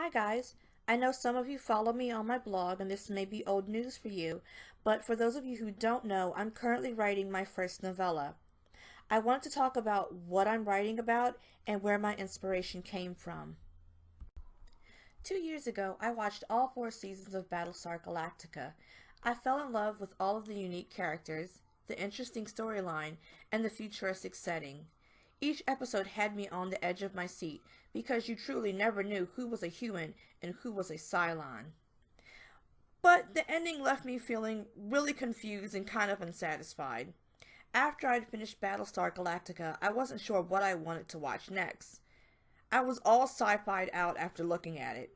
Hi guys, I know some of you follow me on my blog and this may be old news for you, but for those of you who don't know, I'm currently writing my first novella. I wanted to talk about what I'm writing about and where my inspiration came from. 2 years ago, I watched all 4 seasons of Battlestar Galactica. I fell in love with all of the unique characters, the interesting storyline, and the futuristic setting. Each episode had me on the edge of my seat because you truly never knew who was a human and who was a Cylon. But the ending left me feeling really confused and kind of unsatisfied. After I'd finished Battlestar Galactica, I wasn't sure what I wanted to watch next. I was all sci-fi'd out after looking at it.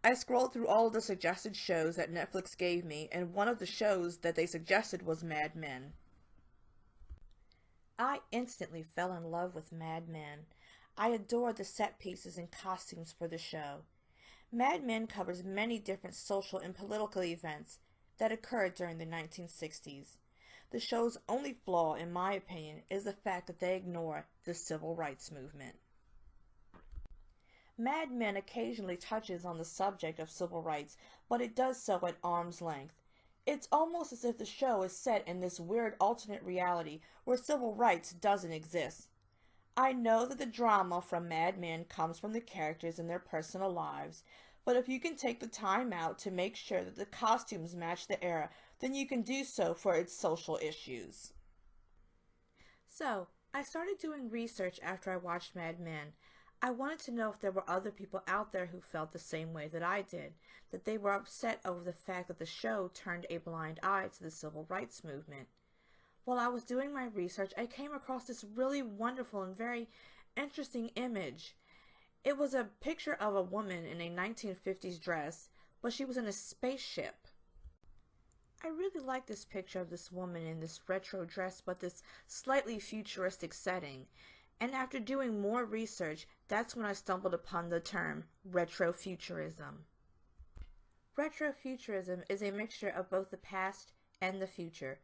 I scrolled through all of the suggested shows that Netflix gave me, and one of the shows that they suggested was Mad Men. I instantly fell in love with Mad Men. I adored the set pieces and costumes for the show. Mad Men covers many different social and political events that occurred during the 1960s. The show's only flaw, in my opinion, is the fact that they ignore the civil rights movement. Mad Men occasionally touches on the subject of civil rights, but it does so at arm's length. It's almost as if the show is set in this weird alternate reality where civil rights doesn't exist. I know that the drama from Mad Men comes from the characters and their personal lives, but if you can take the time out to make sure that the costumes match the era, then you can do so for its social issues. So, I started doing research after I watched Mad Men. I wanted to know if there were other people out there who felt the same way that I did, that they were upset over the fact that the show turned a blind eye to the civil rights movement. While I was doing my research, I came across this really wonderful and very interesting image. It was a picture of a woman in a 1950s dress, but she was in a spaceship. I really like this picture of this woman in this retro dress, but this slightly futuristic setting. And after doing more research, that's when I stumbled upon the term retrofuturism. Retrofuturism is a mixture of both the past and the future.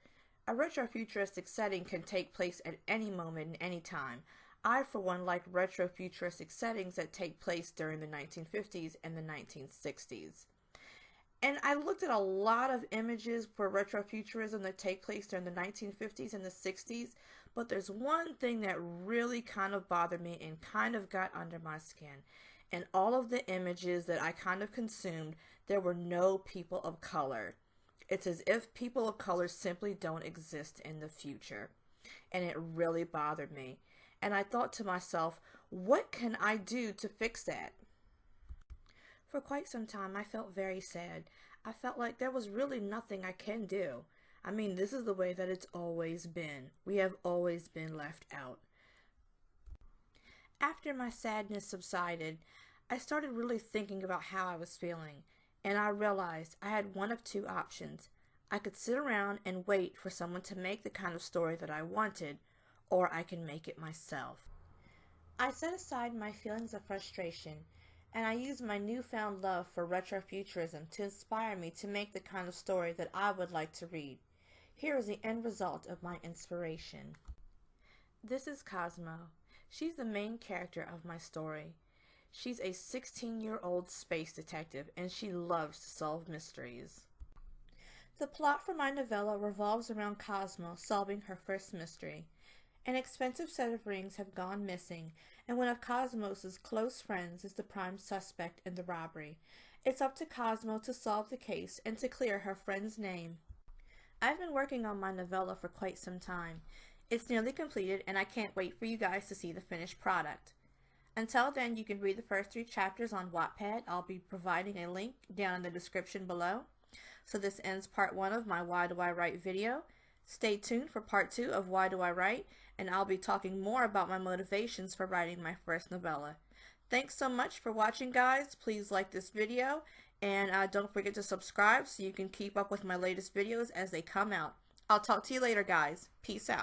A retrofuturistic setting can take place at any moment and any time. I, for one, like retrofuturistic settings that take place during the 1950s and the 1960s. And I looked at a lot of images for retrofuturism that take place during the 1950s and the 60s, but there's one thing that really kind of bothered me and kind of got under my skin. In all of the images that I kind of consumed, there were no people of color. It's as if people of color simply don't exist in the future. And it really bothered me. And I thought to myself, what can I do to fix that? For quite some time, I felt very sad. I felt like there was really nothing I can do. I mean, this is the way that it's always been. We have always been left out. After my sadness subsided, I started really thinking about how I was feeling, and I realized I had one of two options. I could sit around and wait for someone to make the kind of story that I wanted, or I can make it myself. I set aside my feelings of frustration, and I used my newfound love for retrofuturism to inspire me to make the kind of story that I would like to read. Here is the end result of my inspiration. This is Cosmo. She's the main character of my story. She's a 16-year-old space detective, and she loves to solve mysteries. The plot for my novella revolves around Cosmo solving her first mystery. An expensive set of rings have gone missing, and one of Cosmos' close friends is the prime suspect in the robbery. It's up to Cosmo to solve the case and to clear her friend's name. I've been working on my novella for quite some time. It's nearly completed, and I can't wait for you guys to see the finished product. Until then, you can read the first 3 chapters on Wattpad. I'll be providing a link down in the description below. So this ends part 1 of my Why Do I Write video. Stay tuned for part 2 of Why Do I Write, and I'll be talking more about my motivations for writing my first novella. Thanks so much for watching, guys. Please like this video, and don't forget to subscribe so you can keep up with my latest videos as they come out. I'll talk to you later, guys. Peace out.